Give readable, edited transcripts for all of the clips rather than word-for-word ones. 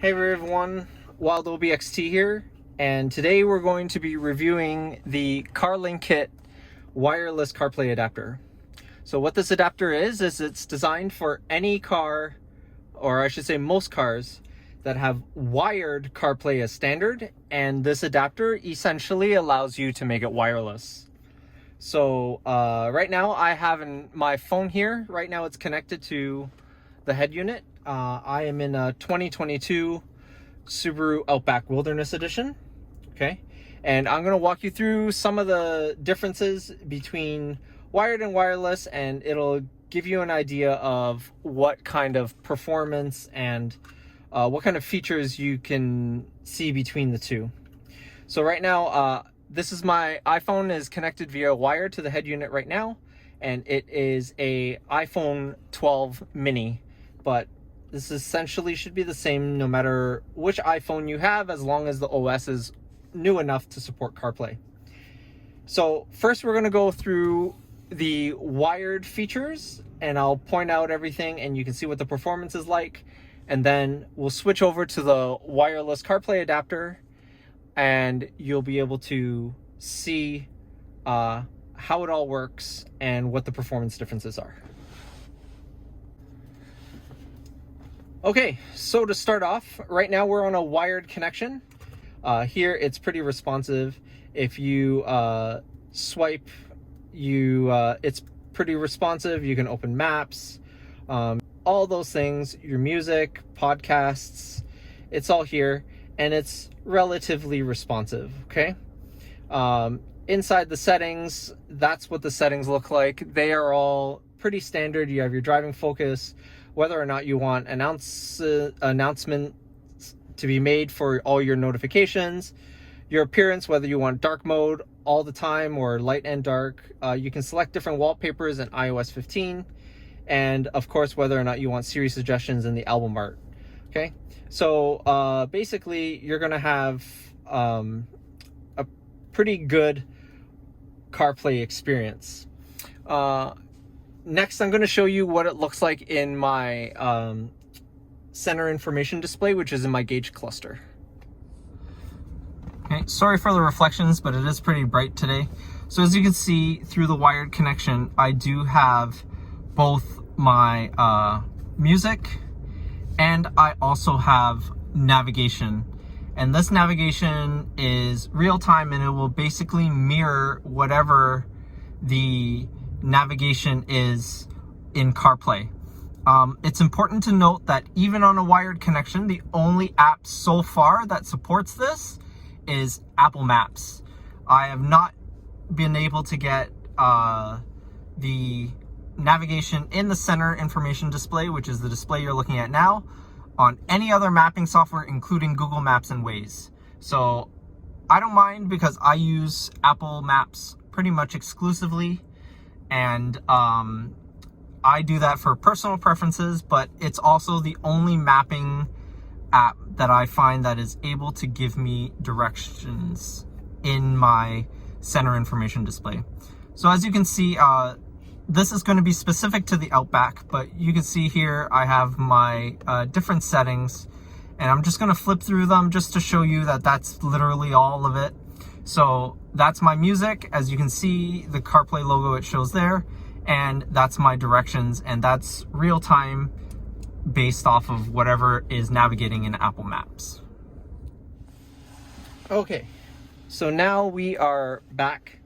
Hey everyone, Wild OBXT here, and today we're going to be reviewing the CarLinKit Wireless CarPlay Adaptor. So what this adapter is it's designed for any car, or I should say most cars, that have wired CarPlay as standard, and this adapter essentially allows you to make it wireless. So right now I have my phone here. Right now it's connected to the head unit. I am in a 2022 Subaru Outback Wilderness edition. Okay, and I'm going to walk you through some of the differences between wired and wireless, and it'll give you an idea of what kind of performance and what kind of features you can see between the two. So right now, this is my iPhone is connected via wire to the head unit right now, and it is a iPhone 12 mini, but this essentially should be the same no matter which iPhone you have, as long as the OS is new enough to support CarPlay. So first we're going to go through the wired features, and I'll point out everything and you can see what the performance is like, and then we'll switch over to the wireless CarPlay adapter and you'll be able to see how it all works and what the performance differences are. Okay, so to start off, right now we're on a wired connection. Here it's pretty responsive. If you swipe, it's pretty responsive. You can open maps, all those things, your music, podcasts, it's all here, and it's relatively responsive, okay? Inside the settings, that's what the settings look like. They are all pretty standard. You have your driving focus, whether or not you want announcements to be made for all your notifications, your appearance, whether you want dark mode all the time or light and dark. You can select different wallpapers in iOS 15, and of course whether or not you want Siri suggestions in the album art. Okay, so basically you're gonna have a pretty good CarPlay experience. Next, I'm going to show you what it looks like in my center information display, which is in my gauge cluster. Okay, sorry for the reflections, but it is pretty bright today. So as you can see through the wired connection, I do have both my music, and I also have navigation. And this navigation is real time, and it will basically mirror whatever the navigation is in CarPlay. It's important to note that even on a wired connection, the only app so far that supports this is Apple Maps. I have not been able to get the navigation in the center information display, which is the display you're looking at now, on any other mapping software, including Google Maps and Waze. So I don't mind, because I use Apple Maps pretty much exclusively, and I do that for personal preferences, but it's also the only mapping app that I find that is able to give me directions in my center information display. So as you can see, this is going to be specific to the Outback, but you can see here I have my different settings, and I'm just going to flip through them just to show you that that's literally all of it. So that's my music. As you can see, the CarPlay logo, it shows there, and that's my directions, and that's real time based off of whatever is navigating in Apple Maps. Okay, so now we are back.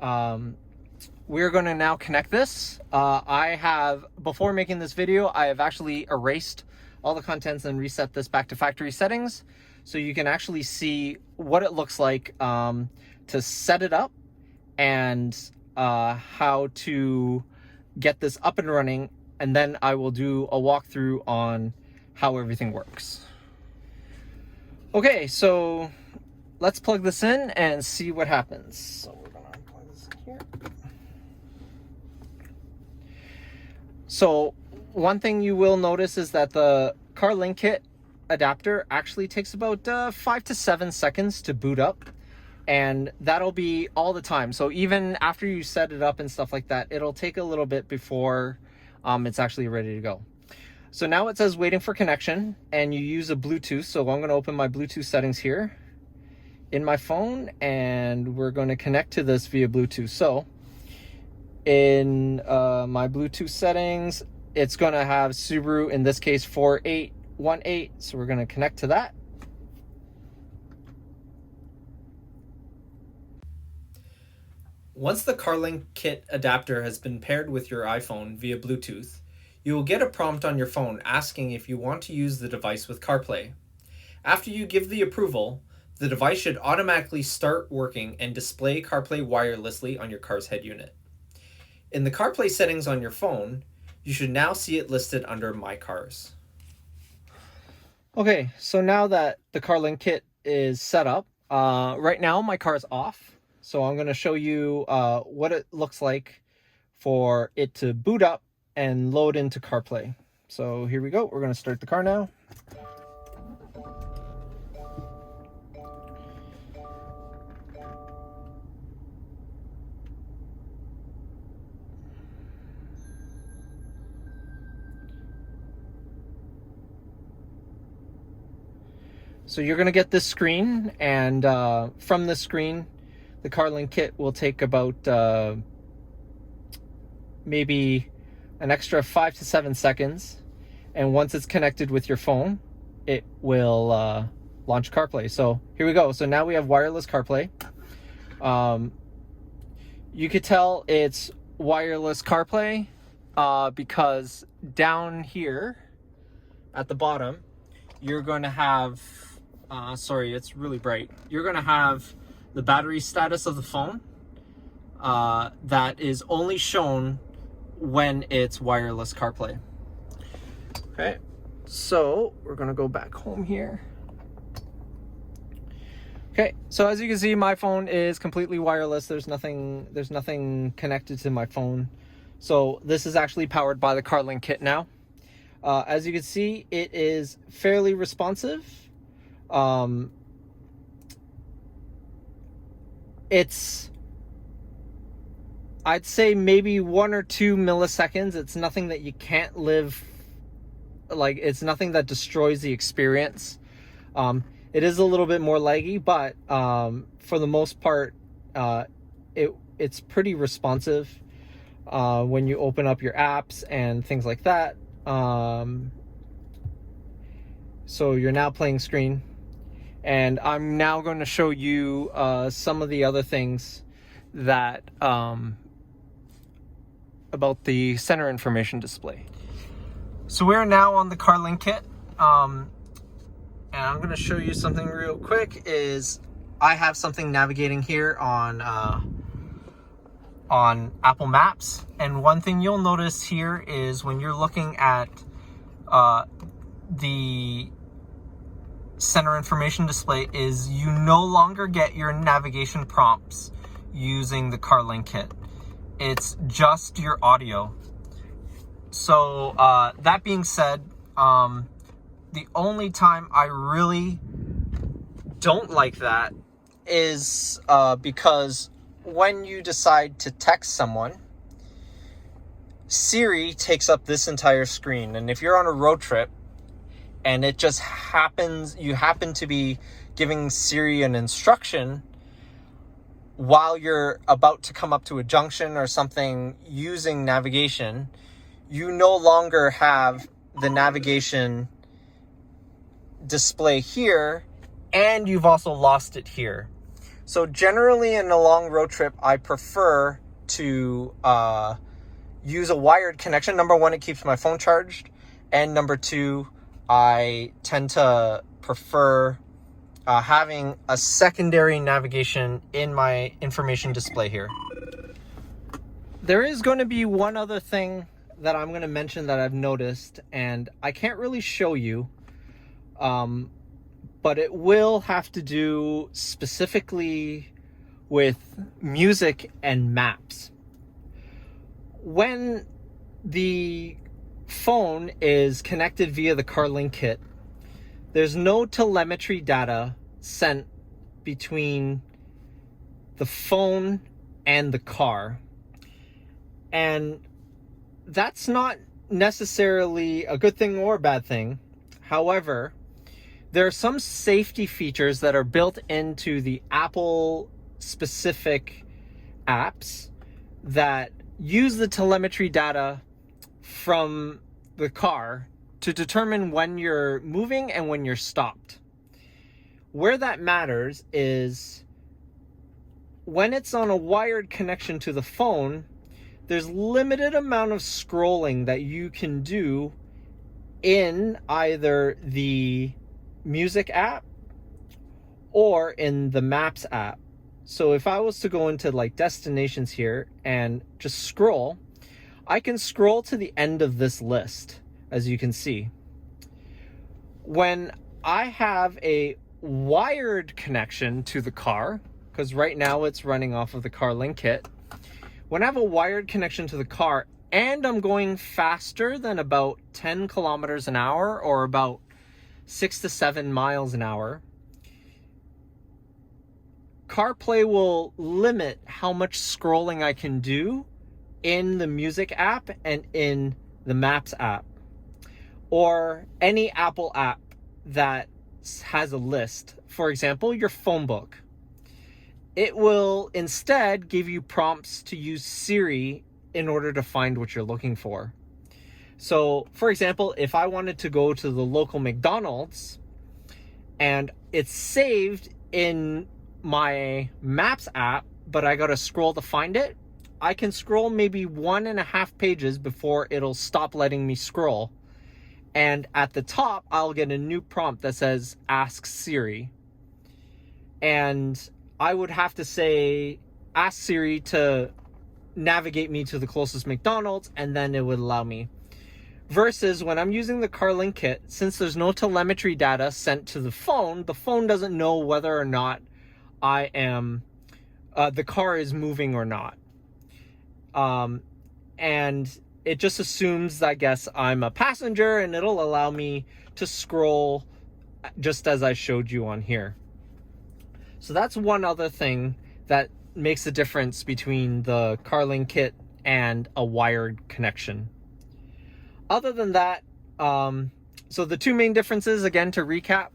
We're going to now connect this. Before making this video, I have actually erased all the contents and reset this back to factory settings, so you can actually see what it looks like to set it up, and how to get this up and running, and then I will do a walkthrough on how everything works. Okay, so let's plug this in and see what happens. So we're gonna plug this in here. So one thing you will notice is that the CarLinKit adapter actually takes about 5 to 7 seconds to boot up, and that'll be all the time. So even after you set it up and stuff like that, it'll take a little bit before it's actually ready to go. So now it says waiting for connection, and you use a Bluetooth. So I'm going to open my Bluetooth settings here in my phone, and we're going to connect to this via Bluetooth. So in my Bluetooth settings, it's going to have Subaru, in this case 4818. So we're going to connect to that. Once the CarLinKit adapter has been paired with your iPhone via Bluetooth, you will get a prompt on your phone asking if you want to use the device with CarPlay. After you give the approval, the device should automatically start working and display CarPlay wirelessly on your car's head unit. In the CarPlay settings on your phone, you should now see it listed under My Cars. Okay, so now that the CarLinKit is set up, right now my car is off. So I'm going to show you what it looks like for it to boot up and load into CarPlay. So here we go. We're going to start the car now. So you're going to get this screen, and from this screen, the CarLinKit will take about maybe an extra 5 to 7 seconds. And once it's connected with your phone, it will launch CarPlay. So here we go. So now we have wireless CarPlay. You could tell it's wireless CarPlay because down here at the bottom, you're going to have, sorry, it's really bright. You're going to have the battery status of the phone that is only shown when it's wireless CarPlay. Okay, so we're gonna go back home here. Okay, so as you can see, my phone is completely wireless. There's nothing connected to my phone. So this is actually powered by the CarLinKit now. As you can see, it is fairly responsive. It's, I'd say maybe 1 or 2 milliseconds. It's nothing that you can't live, like, it's nothing that destroys the experience. It is a little bit more laggy, but for the most part, it's pretty responsive when you open up your apps and things like that. So you're now playing screen. And I'm now going to show you some of the other things that about the center information display. So we're now on the CarLinKit, and I'm going to show you something real quick. Is I have something navigating here on Apple Maps, and one thing you'll notice here is when you're looking at the center information display is you no longer get your navigation prompts using the CarLinKit. It's just your audio. So that being said, the only time I really don't like that is because when you decide to text someone, Siri takes up this entire screen. And if you're on a road trip and it just happens, you happen to be giving Siri an instruction while you're about to come up to a junction or something using navigation, you no longer have the navigation display here, and you've also lost it here. So generally in a long road trip, I prefer to use a wired connection. Number one, it keeps my phone charged. And number two, I tend to prefer having a secondary navigation in my information display here. There is going to be one other thing that I'm going to mention that I've noticed, and I can't really show you, but it will have to do specifically with music and maps. When the phone is connected via the CarLinKit, there's no telemetry data sent between the phone and the car. And that's not necessarily a good thing or a bad thing. However, there are some safety features that are built into the Apple specific apps that use the telemetry data from the car to determine when you're moving and when you're stopped. Where that matters is when it's on a wired connection to the phone, there's limited amount of scrolling that you can do in either the music app or in the Maps app. So if I was to go into like destinations here and just scroll, I can scroll to the end of this list, as you can see. When I have a wired connection to the car, because right now it's running off of the CarLinKit, when I have a wired connection to the car and I'm going faster than about 10 kilometers an hour or about 6 to 7 miles an hour, CarPlay will limit how much scrolling I can do in the music app and in the Maps app, or any Apple app that has a list. For example, your phone book. It will instead give you prompts to use Siri in order to find what you're looking for. So, for example, if I wanted to go to the local McDonald's and it's saved in my Maps app, but I gotta scroll to find it, I can scroll maybe 1.5 pages before it'll stop letting me scroll. And at the top, I'll get a new prompt that says, ask Siri. And I would have to say, ask Siri to navigate me to the closest McDonald's, and then it would allow me. Versus when I'm using the CarLinKit, since there's no telemetry data sent to the phone doesn't know whether or not I am, the car is moving or not. And it just assumes, I guess, I'm a passenger, and it'll allow me to scroll just as I showed you on here. So that's one other thing that makes a difference between the CarLinKit and a wired connection. Other than that, so the two main differences, again, to recap,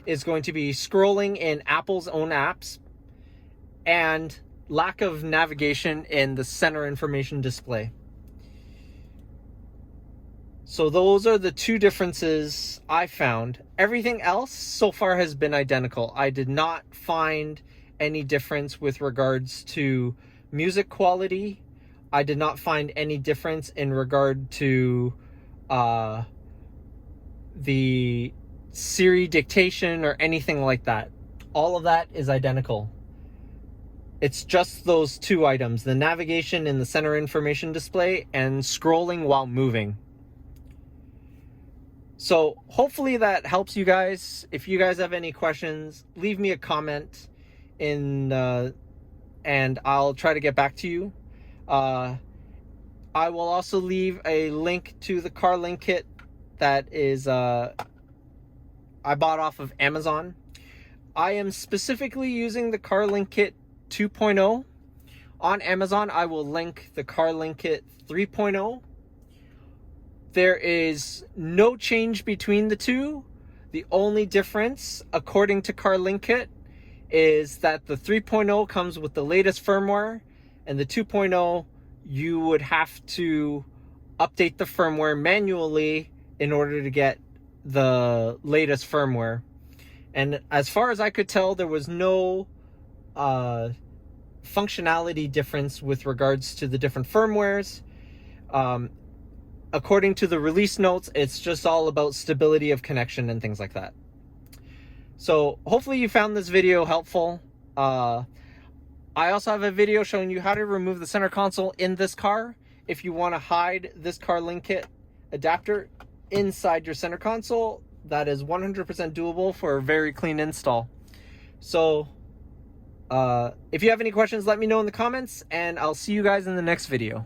is going to be scrolling in Apple's own apps and lack of navigation in the center information display. So those are the two differences I found. Everything else so far has been identical. I did not find any difference with regards to music quality. I did not find any difference in regard to the Siri dictation or anything like that. All of that is identical. It's just those two items, the navigation in the center information display and scrolling while moving. So hopefully that helps you guys. If you guys have any questions, leave me a comment and I'll try to get back to you. I will also leave a link to the CarLinKit that is I bought off of Amazon. I am specifically using the CarLinKit 2.0. On Amazon, I will link the CarLinKit 3.0. There is no change between the two. The only difference, according to CarLinKit, is that the 3.0 comes with the latest firmware, and the 2.0, you would have to update the firmware manually in order to get the latest firmware. And as far as I could tell, there was no functionality difference with regards to the different firmwares. According to the release notes, it's just all about stability of connection and things like that. So hopefully you found this video helpful. I also have a video showing you how to remove the center console in this car if you want to hide this CarLinKit adapter inside your center console. That is 100% doable for a very clean install. So if you have any questions, let me know in the comments, and I'll see you guys in the next video.